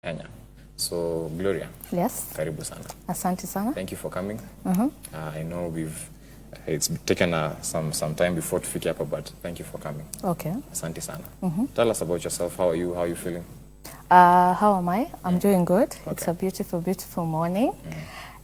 Kenya. So, Gloria. Yes. Karibu sana. Asante sana. Thank you for coming. I know it's taken some time before to fike hapa, but thank you for coming. Okay. Asante sana. Tell us about yourself. How are you? How are you feeling? How am I? I'm doing good. Okay. It's a beautiful, beautiful morning.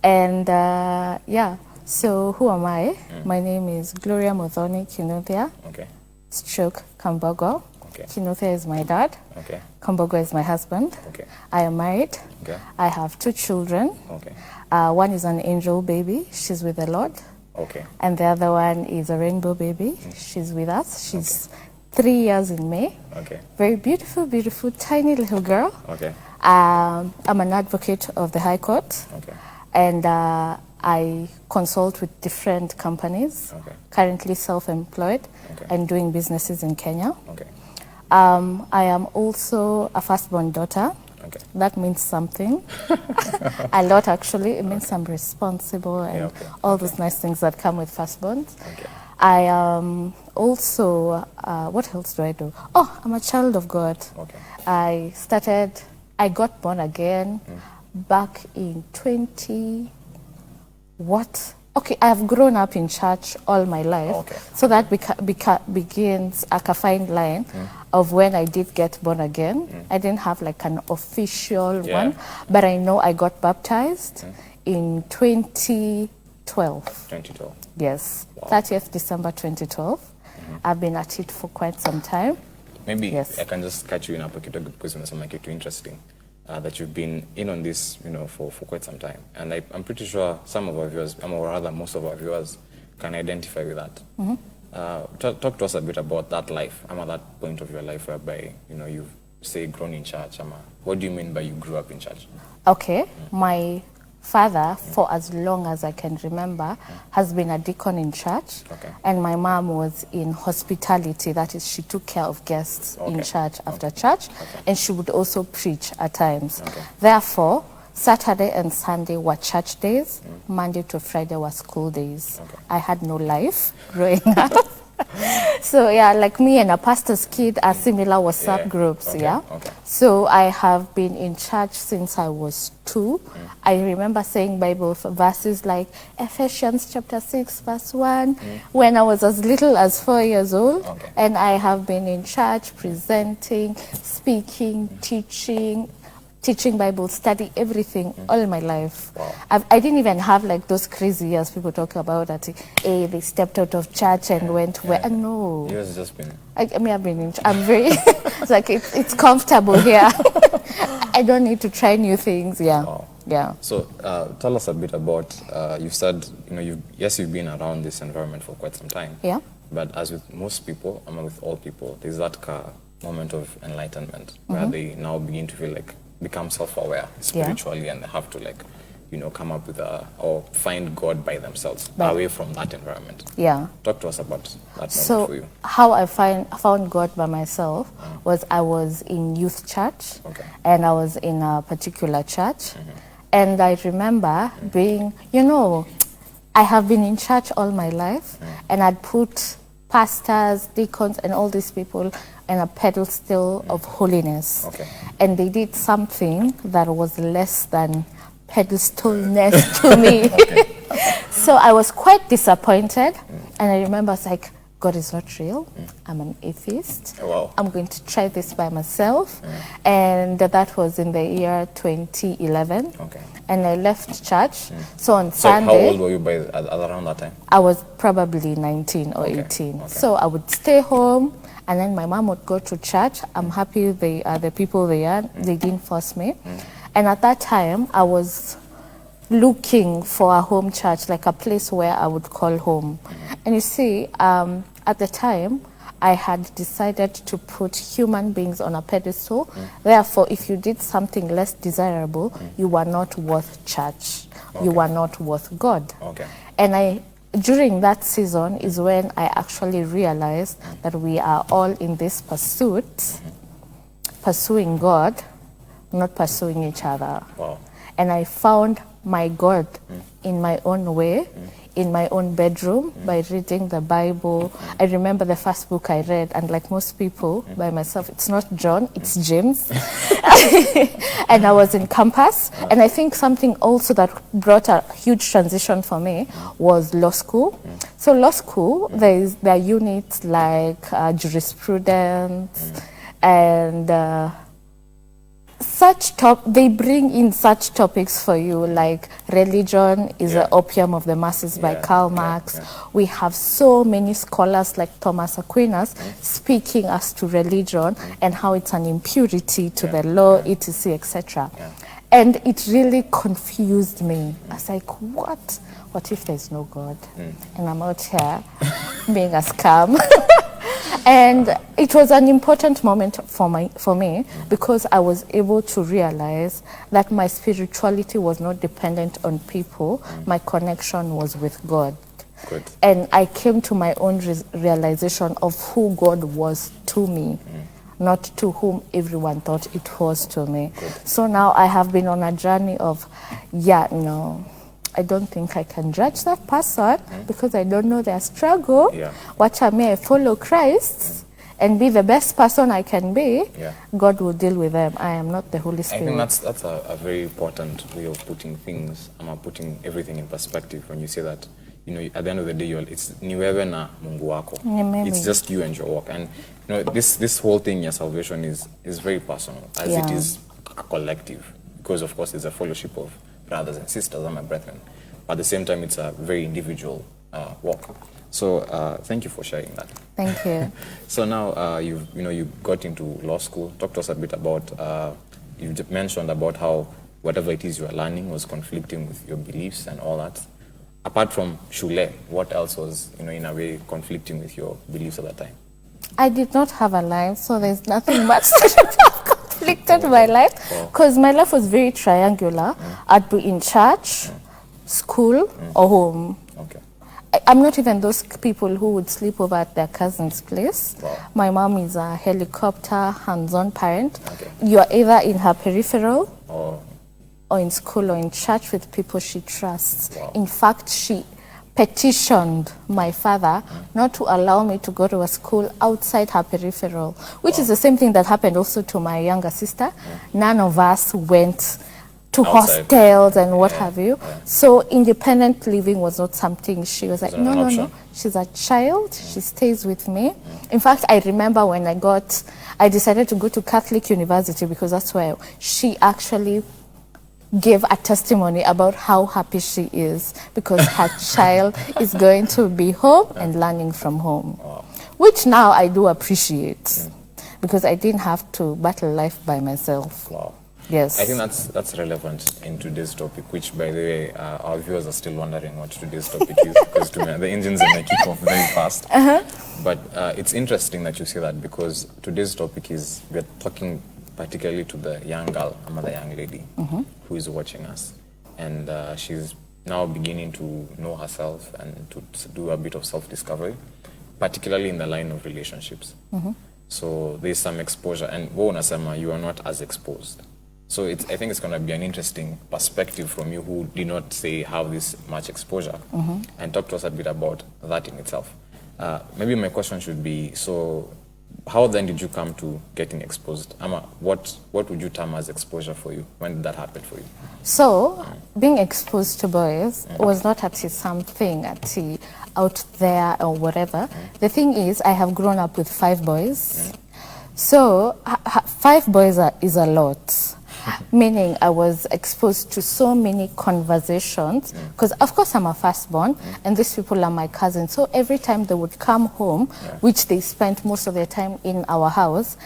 And yeah, so who am I? My name is Gloria Muthoni Kinuthia, Okay. stroke Kambogo. Okay. Kinuthia is my dad. Okay. Kambogo is my husband. Okay. I am married. Okay. I have 2 children. Okay. One is an angel baby. She's with the Lord. Okay. And the other one is a rainbow baby. She's with us. She's 3 years in May. Okay. Very beautiful, beautiful, tiny little girl. Okay. I'm an advocate of the High Court. Okay. And I consult with different companies. Okay. Currently self-employed Okay. and doing businesses in Kenya. Okay. I am also a firstborn daughter. Okay. That means something. A lot, actually. It means I'm responsible and okay. all those nice things that come with firstborns. Okay. I am also, what else do I do? Oh, I'm a child of God. Okay. I got born again back in 20, what? Okay, I've grown up in church all my life. Okay. So that begins a fine line of when I did get born again. I didn't have like an official one, but I know I got baptized in 2012. 2012. Yes, Wow. 30th December 2012. I've been at it for quite some time. Maybe Yes. I can just catch you in hapo kidogo because unasema kitu interesting. That you've been in on this, for quite some time. And I'm pretty sure some of our viewers, or rather most of our viewers, can identify with that. Talk to us a bit about that life, at that point of your life whereby, you've, say, grown in church. What do you mean by you grew up in church? Okay, my father, for as long as I can remember, has been a deacon in church. Okay. And my mom was in hospitality. That is, she took care of guests in Okay. church after church. And she would also preach at times. Okay. Therefore, Saturday and Sunday were church days. Monday to Friday were school days. Okay. I had no life growing up. So yeah, like me and a pastor's kid are similar WhatsApp Yeah. groups, Okay. yeah. Okay. So I have been in church since I was 2. I remember saying Bible verses like Ephesians chapter 6 verse 1 when I was as little as 4 years old. Okay. And I have been in church presenting, speaking, teaching Bible study, everything, all my life. Wow. I didn't even have like those crazy years people talk about that they stepped out of church and went where. No. Yours just been... I've been in, I'm very, it's like it's comfortable here. I don't need to try new things, yeah. Wow. Yeah. So tell us a bit about, you said, you've been around this environment for quite some time. Yeah. But as with most people, with all people, there's that moment of enlightenment where they now begin to feel like, become self-aware spiritually and they have to come up with or find God by themselves, away from that environment. Yeah. Talk to us about that moment for you. So how I found God by myself was I was in youth church. Okay. And I was in a particular church. And I remember being, I have been in church all my life and I'd put pastors, deacons, and all these people in a pedestal of holiness. Okay. And they did something that was less than pedestalness to me. So I was quite disappointed. And I remember I was like, God is not real. I'm an atheist. Oh, wow. I'm going to try this by myself. And that was in the year 2011. Okay. And I left church. So on So Sunday... how old were you around that time? I was probably 19 or 18. Okay. So I would stay home and then my mom would go to church. I'm happy they are the people they are. They didn't force me. And at that time, I was looking for a home church, like a place where I would call home. And you see, at the time, I had decided to put human beings on a pedestal. Therefore, if you did something less desirable, you were not worth church. You were not worth God. Okay. And during that season is when I actually realized that we are all in this pursuit, pursuing God, not pursuing each other. Wow. And I found my God in my own way, in my own bedroom by reading the Bible. I remember the first book I read, and like most people, by myself, it's not John, it's James. And I was in campus. And I think something also that brought a huge transition for me was law school. So law school, there are units like jurisprudence and they bring in such topics for you, like religion is the opium of the masses by Karl Marx. We have so many scholars like Thomas Aquinas speaking as to religion and how it's an impurity to the law, etc., etc. And it really confused me. I was like, what? What if there's no God? And I'm out here being a scam. And it was an important moment for me because I was able to realize that my spirituality was not dependent on people. My connection was with God. Good. And I came to my own realization of who God was to me, not to whom everyone thought it was to me. Good. So now I have been on a journey of, I don't think I can judge that person because I don't know their struggle. What I may follow Christ and be the best person I can be, God will deal with them. I am not the Holy Spirit. I think that's a very important way of putting things, putting everything in perspective when you say that, at the end of the day, it's ni wewe na Mungu wako. It's just you and your walk. And this whole thing, your salvation is very personal, as it is a collective, because of course it's a fellowship of brothers and sisters and my brethren. But at the same time, it's a very individual walk. So thank you for sharing that. Thank you. So now you got into law school. Talk to us a bit about, you mentioned about how whatever it is you are learning was conflicting with your beliefs and all that. Apart from shule, what else was, in a way, conflicting with your beliefs at that time? I did not have a life, so there's nothing much that conflicted my life, because my life was very triangular. I'd be in church, school, or home. Okay. I'm not even those people who would sleep over at their cousin's place. My mom is a helicopter, hands-on parent. You are either in her peripheral or in school or in church with people she trusts. In fact, she petitioned my father not to allow me to go to a school outside her peripheral, which is the same thing that happened also to my younger sister. None of us went to hostels and what have you. So independent living was not something. She was like, no. She's a child. She stays with me. In fact, I remember when I decided to go to Catholic University because that's where she actually gave a testimony about how happy she is because her child is going to be home and learning from home, which now I do appreciate because I didn't have to battle life by myself. Yes. I think that's relevant in today's topic, which, by the way, our viewers are still wondering what today's topic is, because to me, the engines are going to kick off very fast. But it's interesting that you say that, because today's topic is, we're talking particularly to the young girl, the young lady, who is watching us. And she's now beginning to know herself and to do a bit of self-discovery, particularly in the line of relationships. So there's some exposure, and you are not as exposed. So I think it's going to be an interesting perspective from you who did not have this much exposure, and talk to us a bit about that in itself. Maybe my question should be, so how then did you come to getting exposed? What would you term as exposure for you? When did that happen for you? So being exposed to boys was not something out there or whatever. The thing is, I have grown up with 5 boys. So 5 boys is a lot. Meaning I was exposed to so many conversations because of course I'm a firstborn and these people are my cousins. So every time they would come home, which they spent most of their time in our house,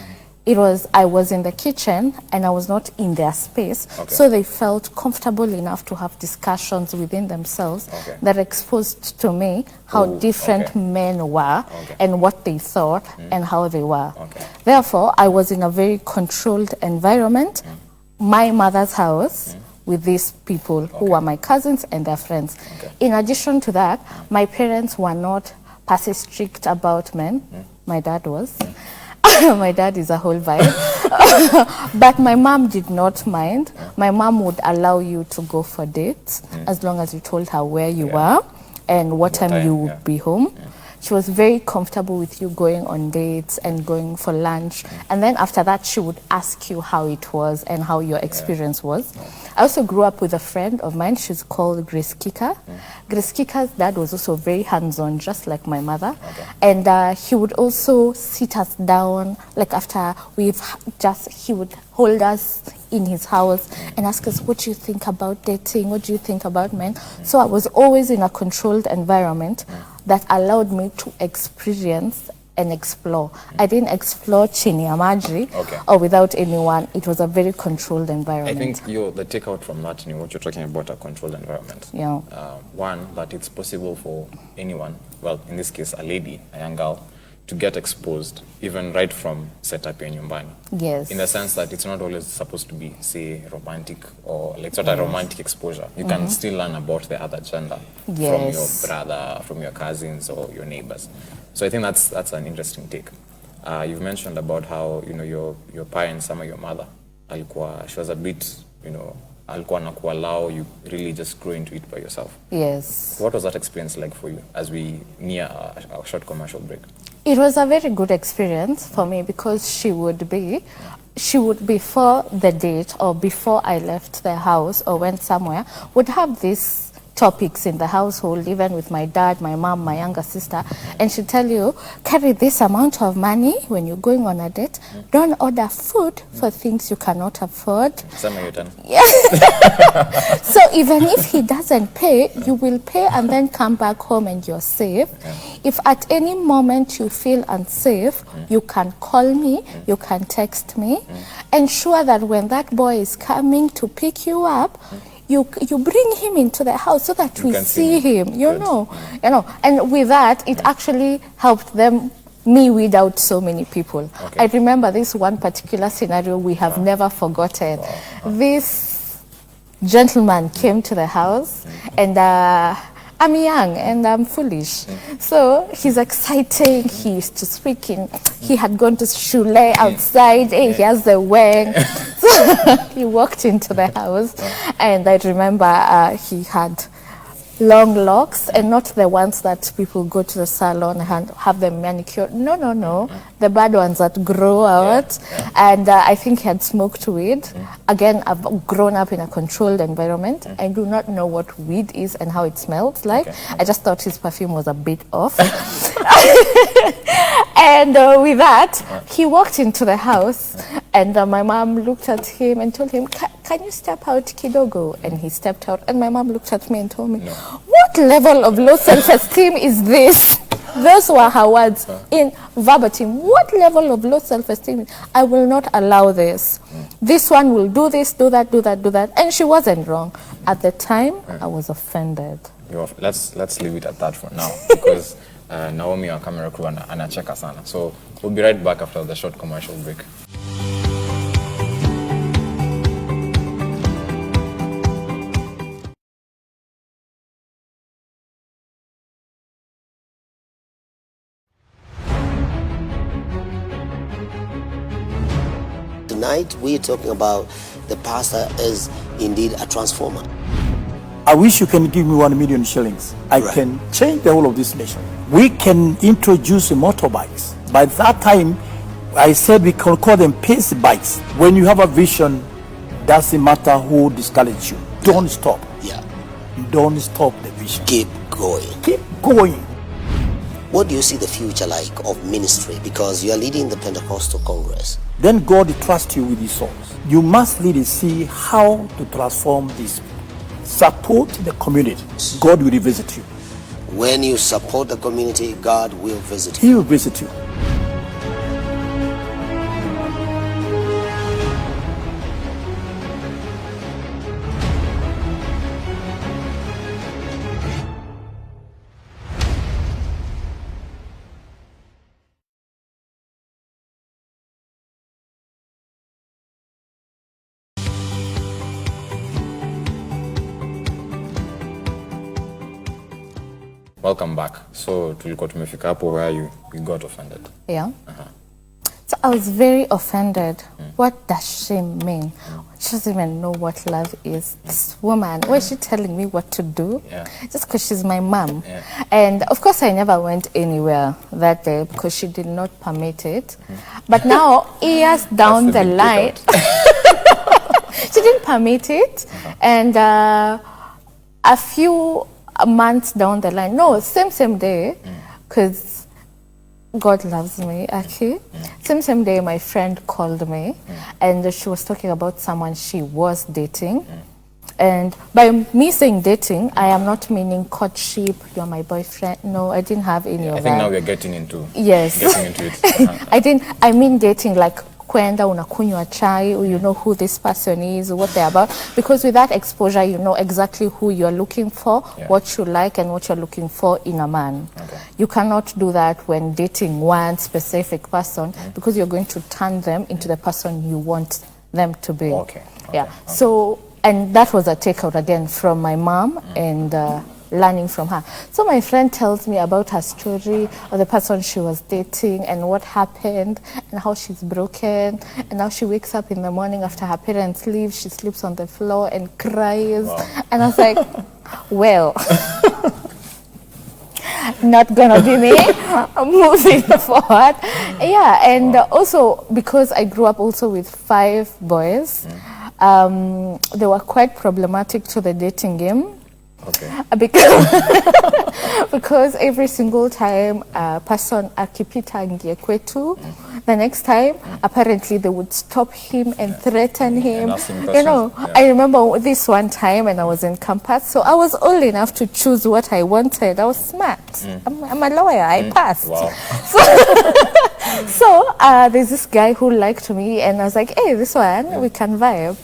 I was in the kitchen and I was not in their space. So they felt comfortable enough to have discussions within themselves that exposed to me how different men were and what they thought and how they were. Therefore, I was in a very controlled environment. My mother's house with these people who were my cousins and their friends. In addition to that, my parents were not per se strict about men. My dad was. My dad is a whole vibe. But my mom did not mind. My mom would allow you to go for dates as long as you told her where you were. and what time you would yeah. be home. Yeah. She was very comfortable with you going on dates and going for lunch. And then after that, she would ask you how it was and how your experience was. I also grew up with a friend of mine. She's called Grace Kika. Grace Kika's dad was also very hands-on, just like my mother. Okay. And he would also sit us down, like after he would hold us in his house and ask us, what do you think about dating? What do you think about men? So I was always in a controlled environment that allowed me to experience and explore. I didn't explore chini ya maji or without anyone. It was a very controlled environment. I think the takeout from that, what you're talking about, a controlled environment. Yeah. One, that it's possible for anyone, well, in this case, a lady, a young girl, to get exposed, even right from setup in nyumbani. Yes. In the sense that it's not always supposed to be, say, romantic or like sort of romantic exposure. You can still learn about the other gender from your brother, from your cousins or your neighbors. So I think that's an interesting take. You've mentioned about how, your parents, some of your mother, she was a bit, alikuwa na kuallow you really just grow into it by yourself. Yes. What was that experience like for you as we near a short commercial break? It was a very good experience for me because she would before the date or before I left the house or went somewhere, would have these topics in the household, even with my dad, my mom, my younger sister, and she'd tell you, carry this amount of money when you're going on a date. Don't order food for things you cannot afford. Some of your turn. Yeah. So even if he doesn't pay, you will pay and then come back home and you're safe. If at any moment you feel unsafe, you can call me, you can text me. Ensure that when that boy is coming to pick you up, you bring him into the house so that we see him, you know. And with that, it actually helped me weed out so many people. I remember this one particular scenario we have never forgotten. This gentleman came to the house and I'm young and I'm foolish. So he's exciting, he used to speak he had gone to shule outside, he has the wang. So he walked into the house and I remember he had long locks and not the ones that people go to the salon and have them manicured. No. The bad ones that grow out. And I think he had smoked weed. Again, I've grown up in a controlled environment. I do not know what weed is and how it smells like. I just thought his perfume was a bit off. And with that, he walked into the house and my mom looked at him and told him, can you step out kidogo? And he stepped out and my mom looked at me and told me, what level of low self-esteem is this? Those were her words in verbatim. What level of low self-esteem? I will not allow this. This one will do this, do that. And she wasn't wrong. At the time, I was offended. Let's leave it at that for now because Naomi, our camera crew, anacheka sana. So we'll be right back after the short commercial break. Tonight we're talking about the pastor is indeed a transformer. I wish you can give me 1 million shillings. I can change the whole of this nation. We can introduce motorbikes. By that time, I said we can call them pace bikes. When you have a vision, doesn't matter who discourages you. Don't stop. Yeah. Don't stop the vision. Keep going. Keep going. What do you see the future like of ministry? Because you are leading the Pentecostal Congress. Then God trusts you with his souls. You must lead and see how to transform this. Support the community. God will visit you. When you support the community, God will visit you. He will visit you. Welcome back. So tulikuwa tumefika hapo where you got offended. Yeah. So I was very offended. What does she mean? She doesn't even know what love is. This woman, why is she telling me what to do? Yeah. Just because she's my mom. Yeah. And of course I never went anywhere that day because she did not permit it. But now, years down the big line, takeout. she didn't permit it. And a few months down the line, no, same day, because God loves me, okay. Same day, my friend called me, and she was talking about someone she was dating. And by me saying dating, I am not meaning courtship, you're my boyfriend. No, I didn't have any of that. I think now we're getting into Yes. getting into it. I mean dating like kwenda unakunywa chai, you know who this person is, what they're about. Because with that exposure, you know exactly who you're looking for, what you like, and what you're looking for in a man. Okay. You cannot do that when dating one specific person because you're going to turn them into the person you want them to be. Okay. Yeah. So, and that was a takeout again from my mom and learning from her. So my friend tells me about her story of the person she was dating and what happened and how she's broken and now she wakes up in the morning after her parents leave, she sleeps on the floor and cries. Wow. And I was like, well, not gonna be me. Moving forward. Yeah, and also because I grew up also with 5 boys, they were quite problematic to the dating game. Okay. Because every single time a person akipita ngie kwetu, the next time apparently they would stop him and threaten him. You know, I remember this one time when I was in campus, so I was old enough to choose what I wanted. I was smart. I'm a lawyer. I passed. Wow. So there's this guy who liked me, and I was like, hey, this one, we can vibe.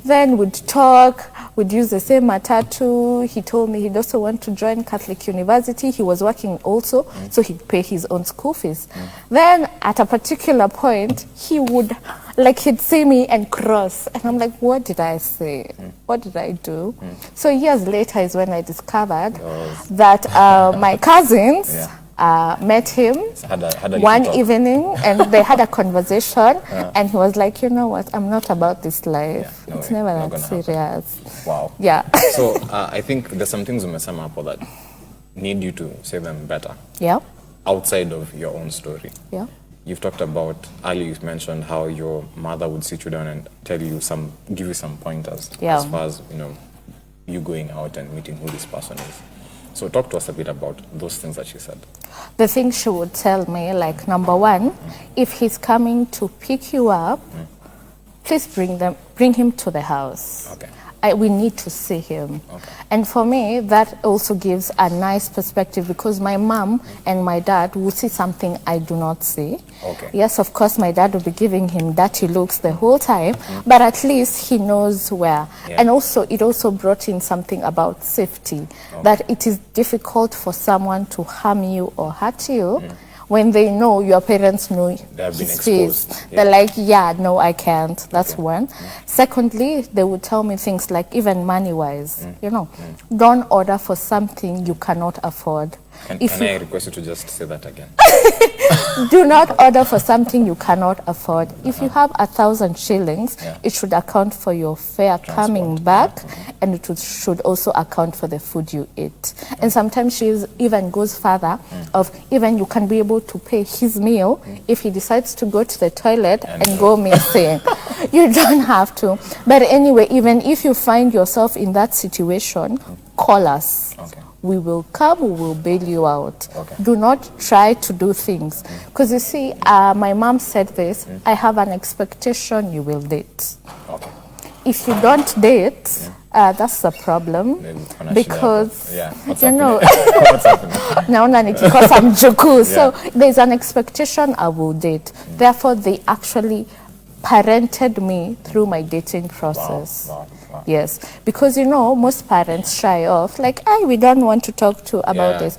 Then we'd talk, we'd use the same matatu. He told me he'd also want to join Catholic University. He was working also, so he'd pay his own school fees. Then at a particular point, he would, like, he'd see me and cross. And I'm like, what did I say? What did I do? So years later is when I discovered that my cousins met him had one evening and they had a conversation and he was like, you know what, I'm not about this life. It's never that serious. Wow. Yeah. So I think there's some things we sum up that need you to say them better. Yeah. Outside of your own story. Yeah. You've talked about, earlier you mentioned how your mother would sit you down and tell you give you some pointers as far as, you know, you going out and meeting who this person is. So talk to us a bit about those things that she said. The things she would tell me, like, number one, if he's coming to pick you up, please bring him to the house. Okay. We need to see him. Okay. And for me, that also gives a nice perspective because my mom and my dad will see something I do not see. Okay. Yes, of course, my dad will be giving him dirty looks the whole time, but at least he knows where. Yeah. And also, it also brought in something about safety, that it is difficult for someone to harm you or hurt you when they know your parents know they have been his exposed. face. They're like, yeah, no, I can't. That's one. Secondly, they would tell me things like, even money-wise, you know, don't order for something you cannot afford. Can I request you to just say that again? Do not order for something you cannot afford. If you have 1,000 shillings, it should account for your fare coming back, and it should also account for the food you eat. And sometimes she even goes further of even you can be able to pay his meal if he decides to go to the toilet and go missing. You don't have to. But anyway, even if you find yourself in that situation, call us. Okay. We will come, we will bail you out. Okay. Do not try to do things. Because you see, my mom said this, I have an expectation you will date. Okay. If you don't date, that's a problem. Because, you know, naona nikikosa mjukuu. So there's an expectation I will date. Therefore, they actually parented me through my dating process. Wow. Yes, because you know, most parents shy off, like, we don't want to talk to about this.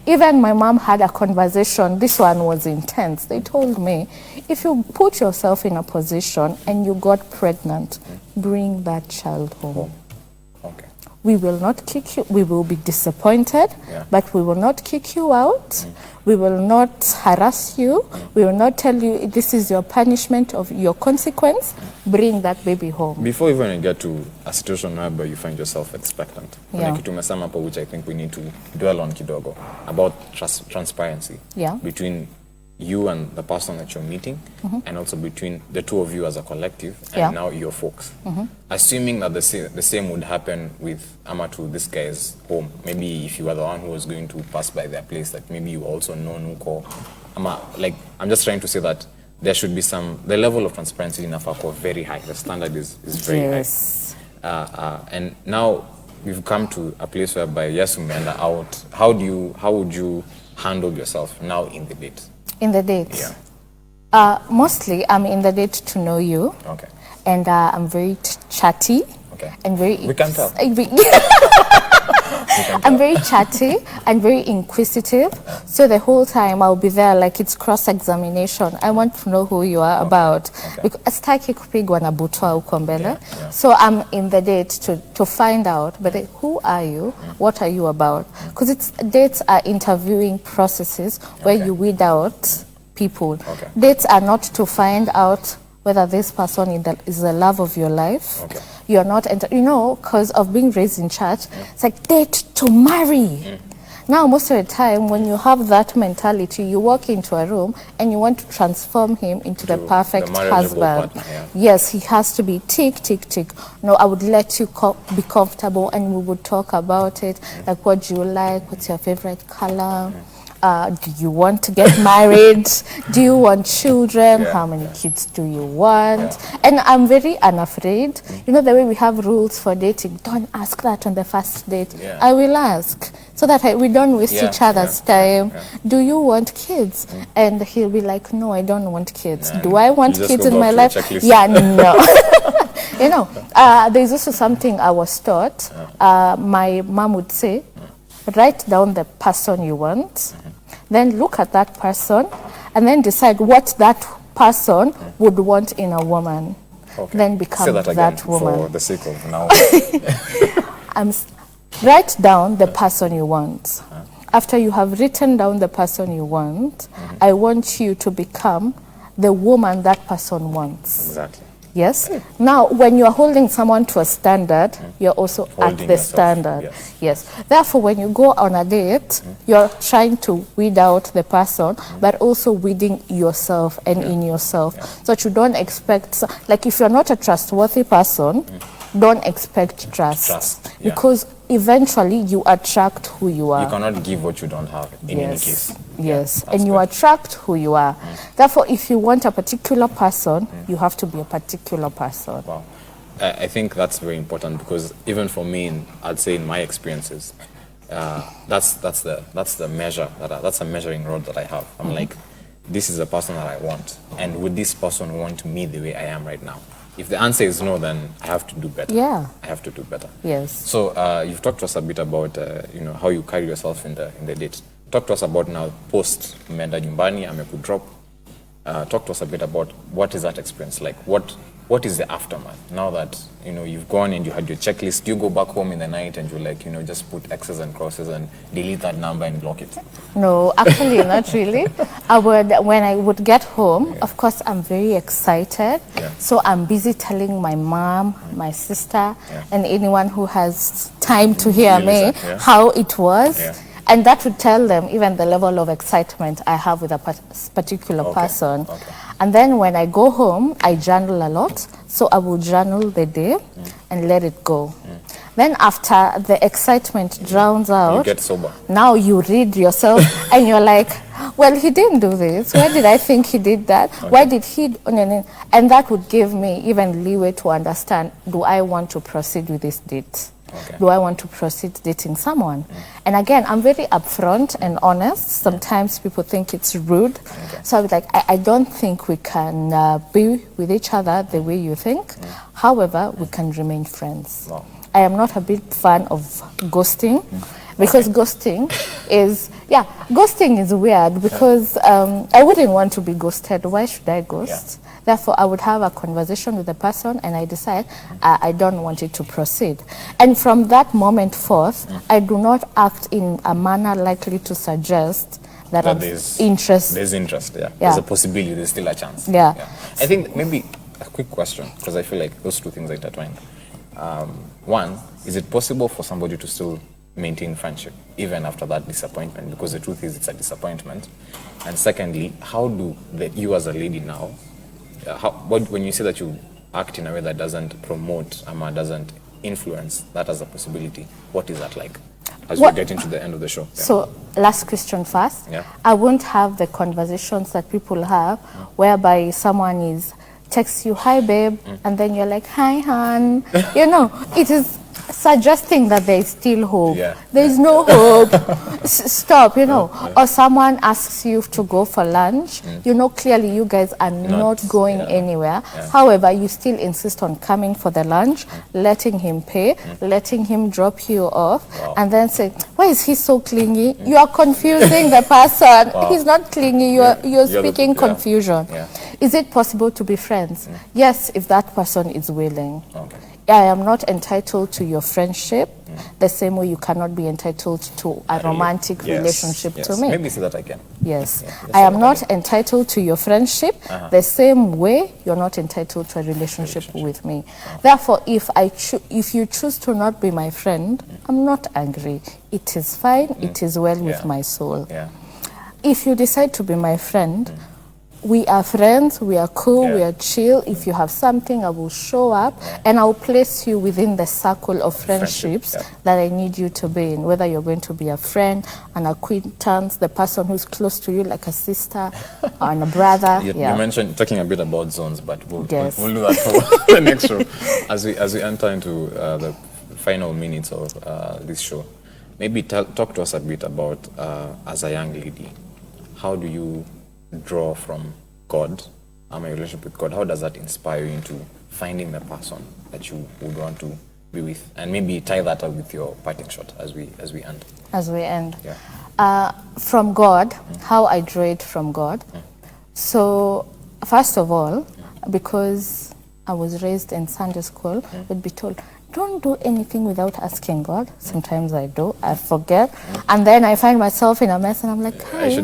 Even my mom had a conversation, this one was intense. They told me, if you put yourself in a position and you got pregnant, bring that child home. Okay. we will not kick you. We will be disappointed, but we will not kick you out. We will not harass you. We will not tell you this is your punishment of your consequence. Bring that baby home. Before even you get to a situation where you find yourself expectant, which I think we need to dwell on kidogo, about transparency between you and the person that you're meeting, and also between the two of you as a collective, and now your folks. Assuming that the same would happen with Amatu, this guy's home. Maybe if you were the one who was going to pass by their place, that maybe you also know Nuko. I'm just trying to say that there should be the level of transparency in Afako very high. The standard is very high. And now we've come to a place whereby, yes, we are out. How would you handle yourself now in the date? In the date? Yeah. Mostly, I'm in the date to know you. Okay. And I'm very chatty. Okay. And very... We can tell. I'm very chatty and very inquisitive. So the whole time I'll be there like it's cross-examination. I want to know who you are about. Because sitaki kupigwa na butwa huko mbele. So I'm in the date to find out, but who are you? What are you about? Because dates are interviewing processes where you weed out people. Dates are not to find out whether this person is the love of your life. You're not, because of being raised in church, it's like date to marry. Now, most of the time, when you have that mentality, you walk into a room and you want to transform him into the perfect husband. Yes, he has to be tick, tick, tick. No, I would let you be comfortable and we would talk about it. Like, what do you like? What's your favorite color? Do you want to get married? Do you want children? How many kids do you want? And I'm very unafraid. You know, the way we have rules for dating, don't ask that on the first date. I will ask so that we don't waste each other's time. Do you want kids? And he'll be like, no, I don't want kids. Do I want kids in my life? Yeah, no. There's also something I was taught. My mom would say, write down the person you want, then look at that person, and then decide what that person would want in a woman. Then become that woman. For the sake of now. Write down the person you want. After you have written down the person you want, I want you to become the woman that person wants. Exactly. Yes. Now, when you are holding someone to a standard, you're also holding at the standard. Yes. Therefore, when you go on a date, you're trying to weed out the person, but also weeding yourself and in yourself. So that you don't expect, like if you're not a trustworthy person, don't expect trust. Because eventually you attract who you are. You cannot give what you don't have in any case. Yes, and you attract who you are. Therefore, if you want a particular person, you have to be a particular person. Wow. I think that's very important because even for me, I'd say in my experiences, that's the measure, that's a measuring rod that I have. I'm like, this is the person that I want. And would this person want me the way I am right now? If the answer is no, then I have to do better. I have to do better. Yes. So you've talked to us a bit about how you carry yourself in the date. Talk to us about now post umeenda nyumbani amekudrop. Talk to us a bit about what is that experience like. What is the aftermath now that you've gone and you had your checklist? Do you go back home in the night and you just put X's and crosses and delete that number and block it? No, actually not really. When I would get home, of course I'm very excited. So I'm busy telling my mom, my sister, and anyone who has time to hear me how it was. And that would tell them even the level of excitement I have with a particular person. And then when I go home, I journal a lot. So I will journal the day and let it go. Then after the excitement drowns out, you get sober. Now you read yourself and you're like, well, he didn't do this. Why did I think he did that? Why did he? And that would give me even leeway to understand, do I want to proceed with this date? Do I want to proceed dating someone? And again, I'm very upfront and honest. Sometimes people think it's rude. So I was like, I don't think we can be with each other the way you think. However, we can remain friends. I am not a big fan of ghosting. Because ghosting is weird because I wouldn't want to be ghosted. Why should I ghost? Therefore, I would have a conversation with the person and I decide I don't want it to proceed. And from that moment forth, I do not act in a manner likely to suggest that there's interest. There's interest, yeah. There's a possibility, there's still a chance. Yeah. I think maybe a quick question, because I feel like those two things are intertwined. One, is it possible for somebody to still maintain friendship even after that disappointment? Because the truth is it's a disappointment. And secondly, how do you as a lady now, when you say that you act in a way that doesn't promote doesn't influence that as a possibility, what is that like as we get into the end of the show? Yeah. So last question first. Yeah. I won't have the conversations that people have whereby someone texts you, hi babe, and then you're like, hi hon. You know, it is suggesting that there is still hope. Yeah. There is no hope. Stop, you know. Or someone asks you to go for lunch. You know, clearly you guys are not going anywhere. However, you still insist on coming for the lunch, letting him pay, letting him drop you off, and then say, why is he so clingy? You are confusing the person. He's not clingy. You're speaking confusion. Yeah. Is it possible to be friends? Yes, if that person is willing. Okay. I am not entitled to your friendship the same way you cannot be entitled to a romantic relationship to me. Maybe say that again. Yes. I am not entitled to your friendship the same way you're not entitled to a relationship with me. Therefore, if you choose to not be my friend, I'm not angry. It is fine. It is well with my soul. Yeah. If you decide to be my friend, we are friends, we are cool, we are chill. If you have something, I will show up and I'll place you within the circle of friendships that I need you to be in. Whether you're going to be a friend, an acquaintance, the person who's close to you like a sister or a brother. You mentioned talking a bit about zones, but we'll do that for the next show. As we enter into the final minutes of this show, maybe talk to us a bit about, as a young lady, how do you draw from God, a relationship with God? How does that inspire you into finding the person that you would want to be with? And maybe tie that up with your parting shot as we end. As we end. Yeah. From God, how I draw it from God. So, first of all, because I was raised in Sunday school, would be told, don't do anything without asking God. Sometimes I do, I forget. And then I find myself in a mess and I'm like, hey,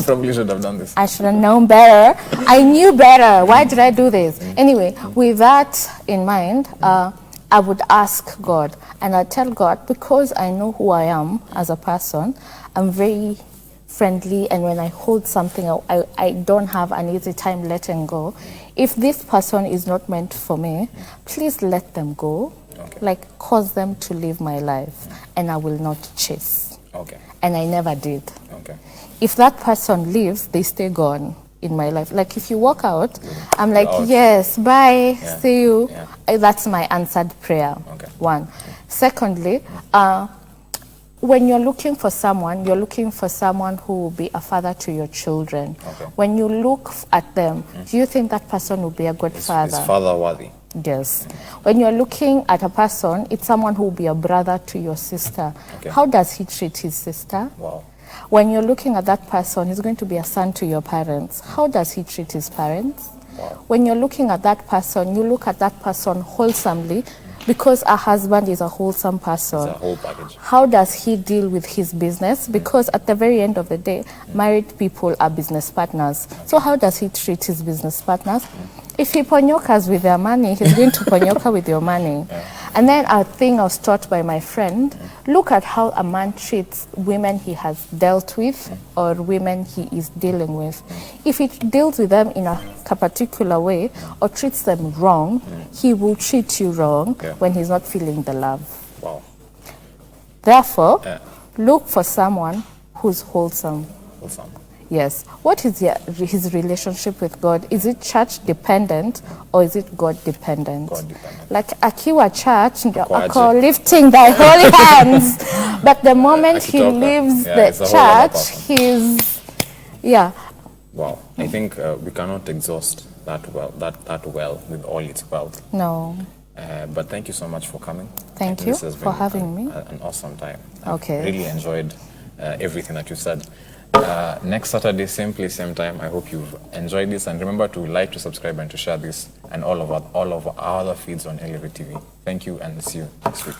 probably should have done this. I should have known better. I knew better. Why did I do this? Anyway, with that in mind, I would ask God and I tell God, because I know who I am as a person, I'm very friendly, and when I hold something, I don't have an easy time letting go. If this person is not meant for me, please let them go. Like, cause them to live my life, and I will not chase. And I never did. If that person leaves, they stay gone in my life. Like, if you walk out, I'm like, yes, bye, see you. That's my answered prayer. One. Secondly, when you're looking for someone who will be a father to your children. When you look at them, do you think that person will be a good father? Is father worthy? Yes. When you're looking at a person, it's someone who will be a brother to your sister. How does he treat his sister? Wow. When you're looking at that person, he's going to be a son to your parents. How does he treat his parents? Wow. When you're looking at that person, you look at that person wholesomely, because a husband is a wholesome person. It's a whole package. How does he deal with his business? Because at the very end of the day, married people are business partners. So how does he treat his business partners? If he ponyokas with their money, he's going to ponyoka with your money. And then a thing I was taught by my friend, look at how a man treats women he has dealt with or women he is dealing with. If he deals with them in a particular way or treats them wrong, he will treat you wrong when he's not feeling the love. Wow. Therefore, look for someone who's wholesome. Yes. What is his relationship with God? Is it church dependent or is it God dependent? God dependent. Like akiwa church, ako lifting thy holy hands, but the moment he leaves the church, he's Wow. I think we cannot exhaust that well with all its wealth. No. But thank you so much for coming. Thank you for having me. An awesome time. Okay. I really enjoyed everything that you said. Next Saturday, same place, same time. I hope you've enjoyed this, and remember to like, to subscribe, and to share this and all of our other feeds on Levi TV. Thank you, and see you next week.